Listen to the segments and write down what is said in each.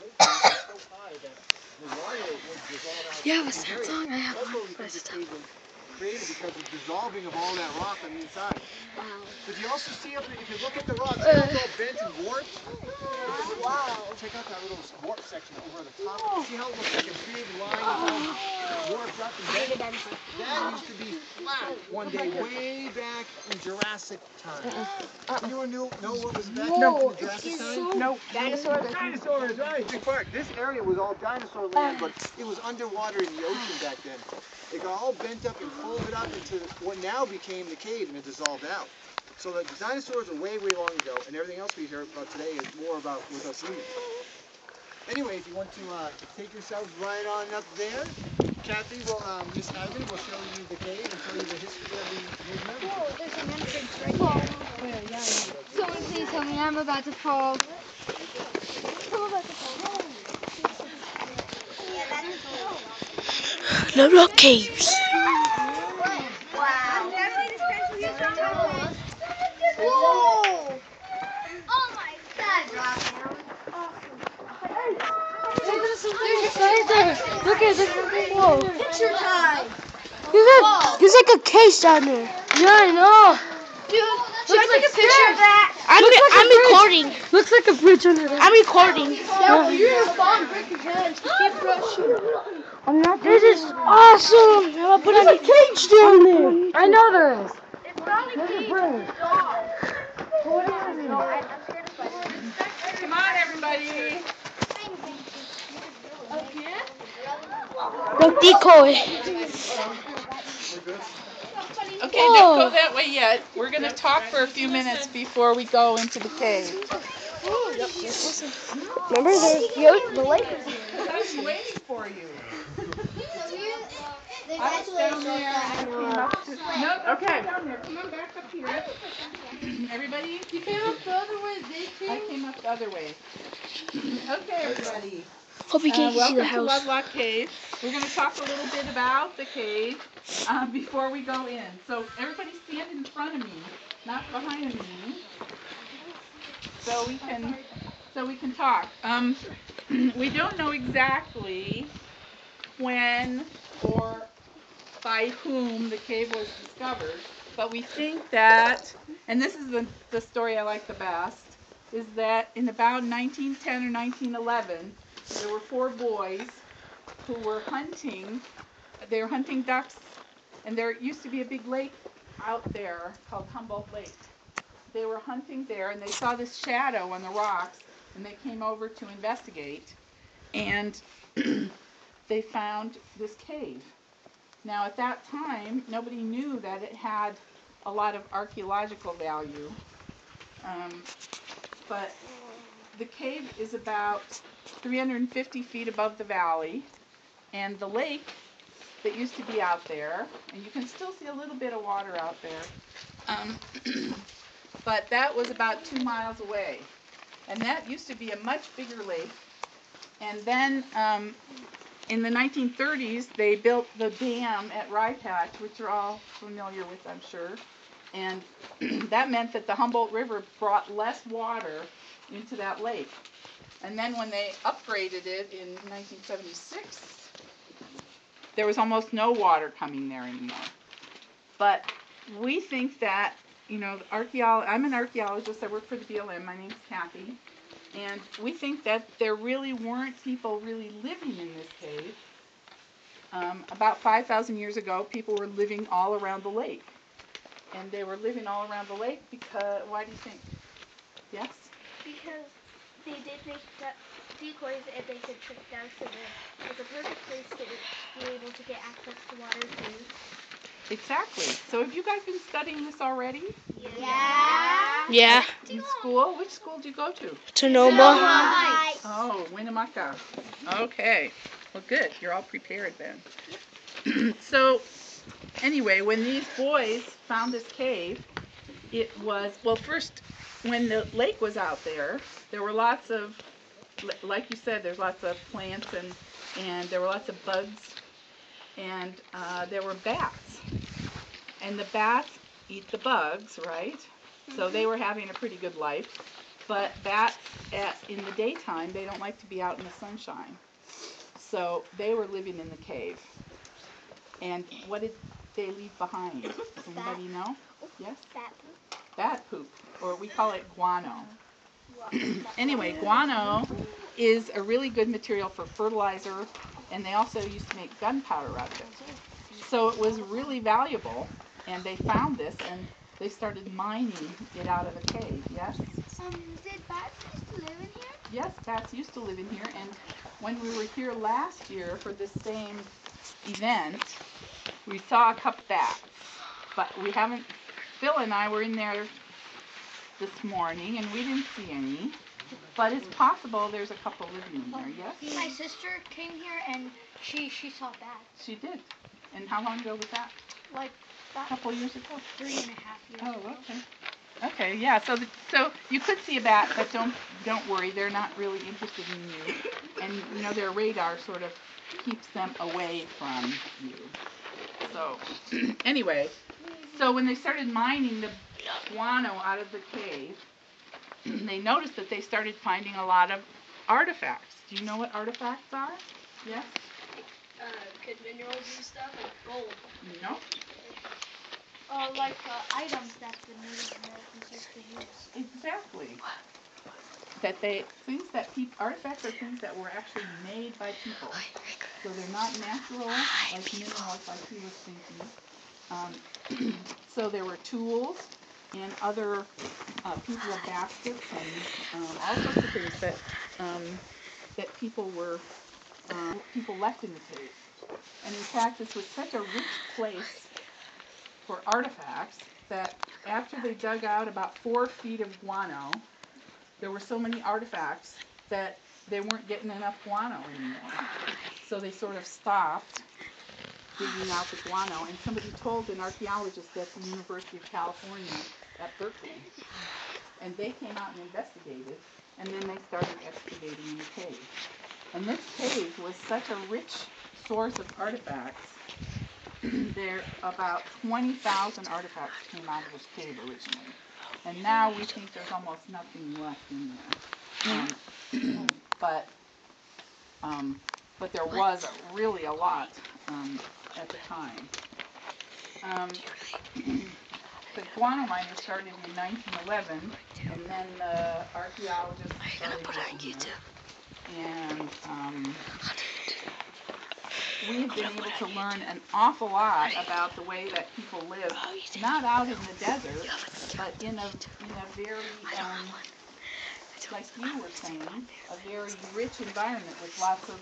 lake was so high that the water was dissolved out. Yeah, what's that song? I have That's one. what we But think it's the cave was created because of dissolving of all that rock on the inside. wow. But you also see up there, if you look at the rocks, they're all bent and warped. Wow. Check out that little warp section over the top. See how it looks like a big line all warped up and bent? That used to be flat one day way back in Jurassic time. Anyone know what was back in Jurassic time? No. Dinosaurs. Dinosaurs, right? Big park. This area was all dinosaur land, but it was underwater in the ocean back then. It got all bent up and folded up into what now became the cave, and it dissolved out. So the dinosaurs are way, way long ago, and everything else we hear about today is more about with us humans. Anyway, if you want to take yourselves right on up there, Kathy will, Miss Ivan will show you the cave and tell you the history of the movement. Oh, there's an entrance right there. Someone please tell me I'm about to fall. I'm about to fall. Yeah, that's Lovelock Caves. wow. Whoa! Oh my God! Look at this. Whoa. Picture time! There's like a case down there. Yeah, I know. Dude, should I take a picture of that? I'm recording. Looks like a bridge under there. I'm recording. No, you're gonna fall and break your head. Keep brushing. I'm not. This is awesome. But there's a cage down there. I know there is. It's probably caged bridge. dog. Come on, everybody. The decoy. Okay, don't go that way yet. We're going to talk for a few minutes before we go into the cave. Remember the lake? I was waiting for you. There's I was down there. I came up to... No, Okay. down there. Come on back up here. Everybody? You came up the other way, did you? I came up the other way. Okay, everybody. Hope you can see Welcome the to house. Lovelock Cave. We're going to talk a little bit about the cave before we go in. So everybody stand in front of me, not behind me, so we can talk. We don't know exactly when or by whom the cave was discovered, but we think that, and this is the story I like the best, is that in about 1910 or 1911, there were 4 boys who were hunting. They were hunting ducks, and there used to be a big lake out there called Humboldt Lake. They were hunting there, and they saw this shadow on the rocks, and they came over to investigate, and they found this cave. Now, at that time, nobody knew that it had a lot of archaeological value, but the cave is about 350 feet above the valley, and the lake that used to be out there, and you can still see a little bit of water out there, but that was about 2 miles away, and that used to be a much bigger lake. And then in the 1930s, they built the dam at Rye Patch, which you're all familiar with, I'm sure, and that meant that the Humboldt River brought less water into that lake. And then when they upgraded it in 1976, there was almost no water coming there anymore. But we think that, you know, I'm an archaeologist, I work for the BLM, my name's Kathy, and we think that there really weren't people really living in this cave. About 5,000 years ago, people were living all around the lake. And they were living all around the lake because, why do you think? Yes? Because they did make decoys and they could trick down, so it's a perfect place to be able to get access to water too. Exactly. So have you guys been studying this already? Yeah. Yeah. In school? Which school do you go to? Sonoma. Oh, Winnemucca. Okay. Well, good. You're all prepared then. So, anyway, when these boys found this cave, it was, well, first, when the lake was out there, there were lots of, like you said, there's lots of plants and there were lots of bugs, and there were bats. And the bats eat the bugs, right? So they were having a pretty good life. But bats, in the daytime, they don't like to be out in the sunshine. So they were living in the cave. And what did they leave behind? Does anybody know? Yes? Bat poop. Bat poop, or we call it guano. Anyway, guano is a really good material for fertilizer, and they also used to make gunpowder out of it. So it was really valuable, and they found this, and they started mining it out of the cave, yes? Did bats used to live in here? Yes, bats used to live in here, and when we were here last year for this same event, we saw a couple bats, but we haven't, Phil and I were in there this morning, and we didn't see any, but it's possible there's a couple living in there, yes? My sister came here and she saw bats. She did. And how long ago was that? Like A couple years ago. 3.5 years ago. Oh, okay. Okay, yeah. So you could see a bat, but don't worry. They're not really interested in you, and their radar sort of keeps them away from you. So anyway, so when they started mining the guano out of the cave, they noticed that they started finding a lot of artifacts. Do you know what artifacts are? Yes? Good minerals and stuff, like gold. No? Like items that the Native Americans used to use. Exactly. Artifacts are things that were actually made by people. So they're not natural, like minerals, like he was thinking. So there were tools and other people of baskets and all sorts of things that people left in the cave. And in fact, this was such a rich place for artifacts that after they dug out about 4 feet of guano, there were so many artifacts that they weren't getting enough guano anymore. So they sort of stopped digging out the guano, and somebody told an archaeologist at the University of California at Berkeley. And they came out and investigated, and then they started excavating in the cave. And this cave was such a rich source of artifacts. There about 20,000 artifacts came out of this cave originally. And now we think there's almost nothing left in there. But there was really a lot at the time. The guano miners started in 1911, and then the archaeologists started working there. And we've been able to learn an awful lot about the way that people live, not out in the desert, but in a very, like you were saying, a very rich environment with lots of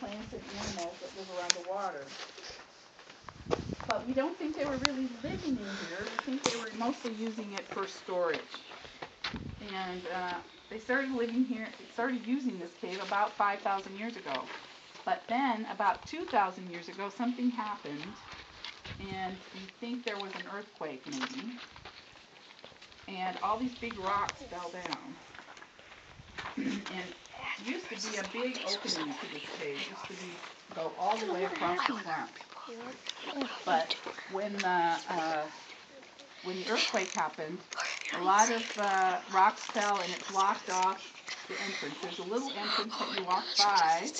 plants and animals that live around the water. But we don't think they were really living in here. We think they were mostly using it for storage. And they started living here, started using this cave about 5,000 years ago. But then, about 2,000 years ago, something happened, and we think there was an earthquake, maybe. And all these big rocks fell down. And it used to be a big opening to this cave. It used to go all the way across the front. But when the earthquake happened, a lot of rocks fell, and it blocked off the entrance. There's a little entrance that you walk by.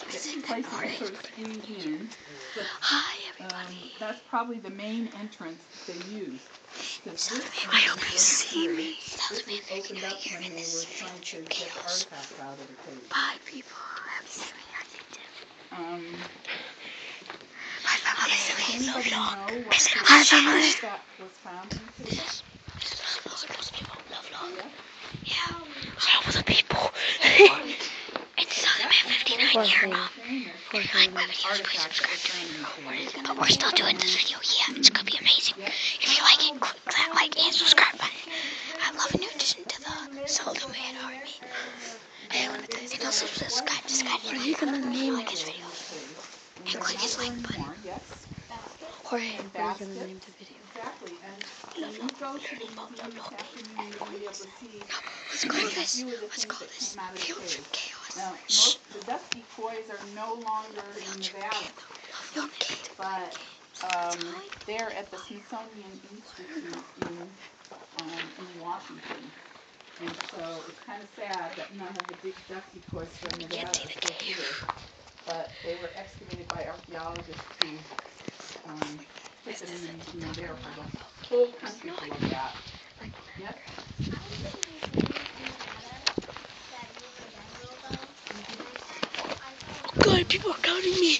It's a place you can sort of squeeze in. But, that's probably the main entrance they used. I hope you see me. This was opened up when they were trying to get artifacts out of the cave. Bye, people. I'm sorry I did. My family is Does anybody know what My family. that was found in the cave? Lovelock. Yeah. All the people. It's on my 59 year. Like my videos, please subscribe to it. But we're still doing this video. Yeah, it's gonna be amazing. If you like it, click that like and subscribe button. I love a new addition to the Seldom Man Army. And when anything else, subscribe to Sky. What are you gonna name like his video? And click his like button. Jorge, what are you gonna name the video? Exactly. And you go to the museum this afternoon, you'll be able to see Let's call this. Let's Call this came out of the Fields cave. of Chaos. Now, the dusky kois are no longer in the valley, but they're at the Smithsonian Institute in Washington. And so it's kind of sad that none of the big duck decoys from Nevada are still here. But they were excavated by archaeologists to put them in the museum there for the whole country to look at. Yep. God, people are counting me.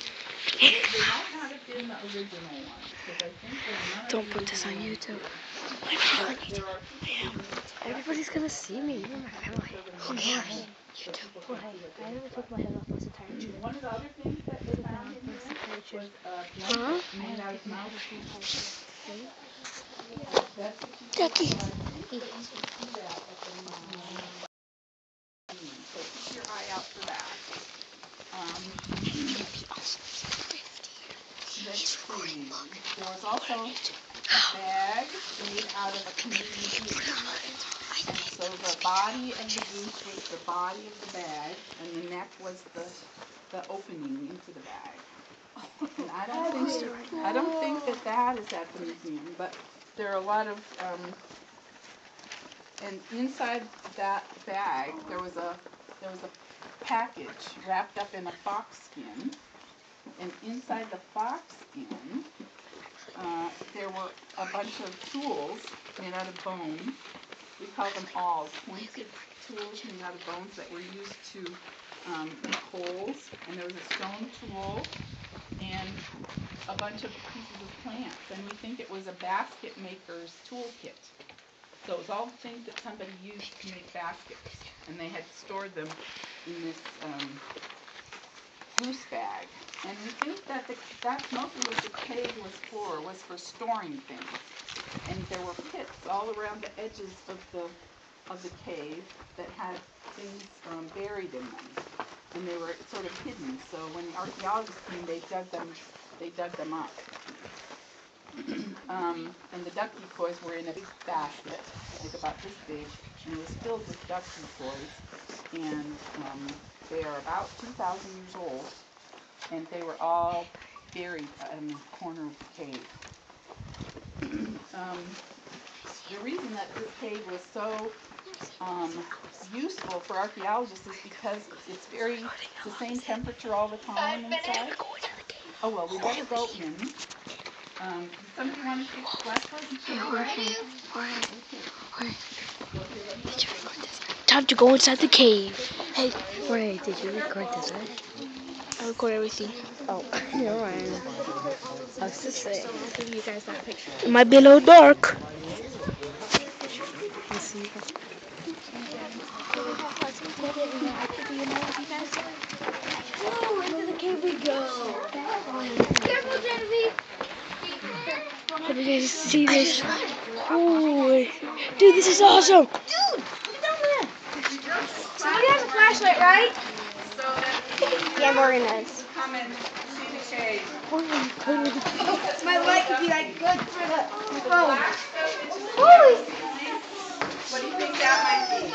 They might not have been the original ones, because I think there's none. Don't put this on YouTube. Everybody's gonna see me. You're my family. Who cares? YouTube. Well, hey, I never took my head off this entire trip. One of the other things that they found in here was a blanket made out of mouse. Ducky. So keep your eye out for that. Let's see. There was also a bag made out of a Canadian goose. And so the body of the goose was the body of the bag, and the neck was the opening into the bag. And I don't think that is at the museum, but there are a lot of and inside that bag there was a package wrapped up in a fox skin, and inside the fox skin there were a bunch of tools made out of bone. We call them awls, pointed tools made out of bones that were used to make holes, and there was a stone tool and a bunch of pieces of plants, and we think it was a basket maker's toolkit. So it was all the things that somebody used to make baskets, and they had stored them in this goose bag. And we think that that's mostly what the cave was for storing things. And there were pits all around the edges of the cave that had things buried in them, and they were sort of hidden. So when the archaeologists came, they dug them up. And the duck decoys were in a big basket, like about this big, and it was filled with duck decoys. And they are about 2,000 years old, and they were all buried in the corner of the cave. The reason that this cave was so useful for archaeologists is because it's the same temperature all the time inside. Oh well, we better go in. Somebody want to take the flashlight? Time to go inside the cave. Hey, Ray, did you record this, right? I record everything. Oh, you're right. I was just saying. I'll give you guys that picture. It might be a little dark. Let's see. Whoa, into the cave we go. Careful, Genevieve. How do you guys see this? Holy. Dude, this is awesome. Dude, look down there. Somebody has a flashlight, right? Yeah, Morgan does. Come and see the cave. My light could be like good for the phone. Black stuff, it's just Holy! what do you think that might be?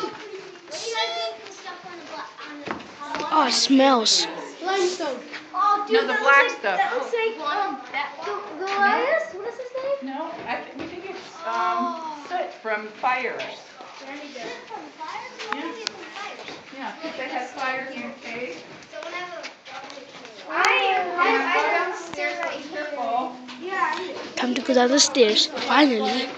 Oh, it smells. Limestone. Oh, dude, No, the black stuff. That looks like Goliath. What is his name? No, we think it's soot from fires. Yeah, because they had fires in the cave. I Downstairs, be careful. Time to go down the stairs. Finally.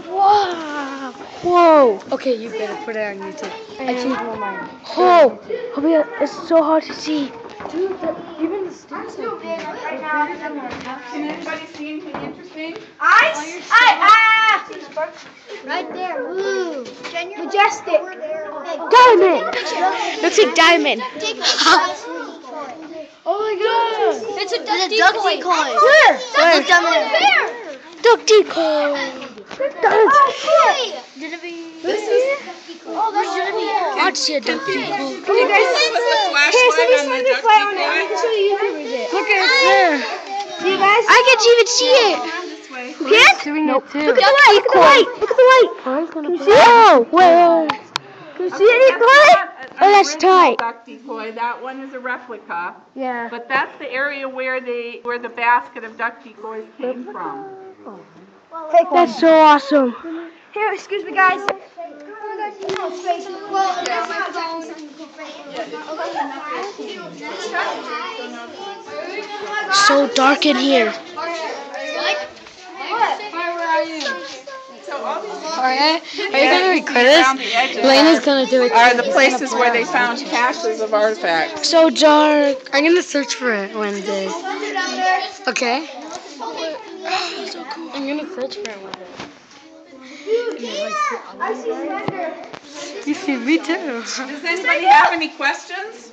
Wow. Whoa. Okay, you better put it on YouTube. I changed my mind. Whoa. Oh, yeah, it's so hard to see. Dude, even the stairs are big right now. Can anybody see anything interesting? Right there. Ooh. Majestic. Diamond. Looks like diamond. Oh my god. It's a duck decoy. Where? Duck decoy. Genevieve. This is. Oh, that's Genevieve. I'd see a duck decoy. Can you guys put the flashlight on the duck decoy? Look at it there. See you guys? I can't even see it. This way. You can't? Nope. Look at the light. Look at the light. Look at the light. Can you see it? Oh, where? Can you see it, Nicolai? Oh, that's tight. Duck decoy. That one is a replica. Yeah. But that's the area where the basket of duck decoys came from. That's so awesome. Here, excuse me, guys. So dark in here. Are you gonna record this? Lena's gonna do it. Are the places where they found caches of artifacts. So dark. I'm gonna search for it one day. Okay. So cool. I'm gonna search for it one day. You see me too. Does anybody have any questions?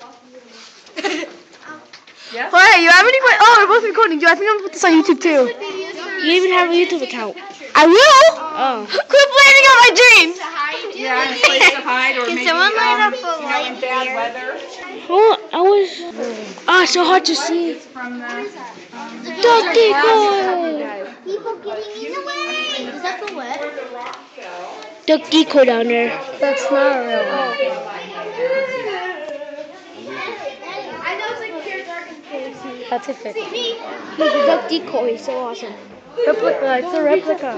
Yes? Hey, you have any questions? Oh, we're both recording. I think I'm gonna put this on YouTube too. You even have a YouTube account. I will. Oh. Quit blaming on my dreams. Yeah, and a place to hide, or maybe in bad weather. Oh, it's so hard to see. It's from the Duck decoy. People getting in the way. Is that the wet? Duck decoy down there. That's not real. I know it's like pure dark and crazy. That's a fake. Look, the duck decoy is so awesome. Replica, it's a replica.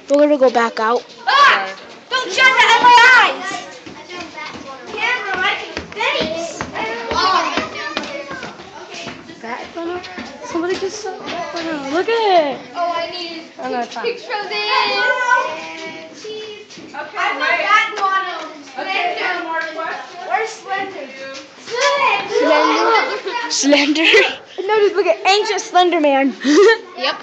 We're gonna go back out. Ah! Don't shine that at my eyes! Camera, my face! That funnel? Somebody just saw that funnel. Look at it. Oh, I need I'm gonna find it. picture of this. Okay, I want that one. Okay, more questions? Where's Slender? Slender? No, dude, look at Ancient Slender Man. Yep.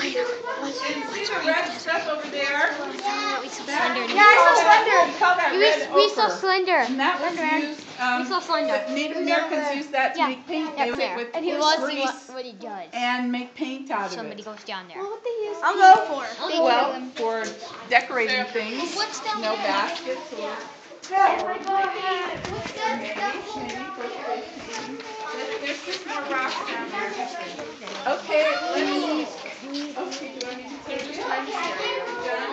See the red stuff over there? Yeah, I saw Slender. We call that red We saw ochre. Slender. And that was used, We saw Slender. Native Americans used that to make paint. They would take with And he horse was grease what he does. and make paint out of Somebody it. goes down there. I'll go for it. Well, for decorating things, no baskets or maybe for painting. There's just more rocks down there. Okay, let's do I need to take this? Done?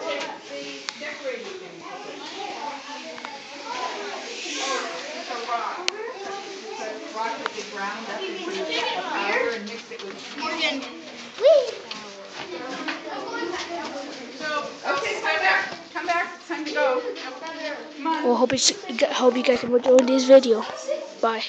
Take the decorating things. Oh, it's a rock. It's a rock that they ground up into a powder and mixed it with Morgan. So, okay, come back. It's time to go. Come on. Well, hope you guys enjoyed this video. Bye.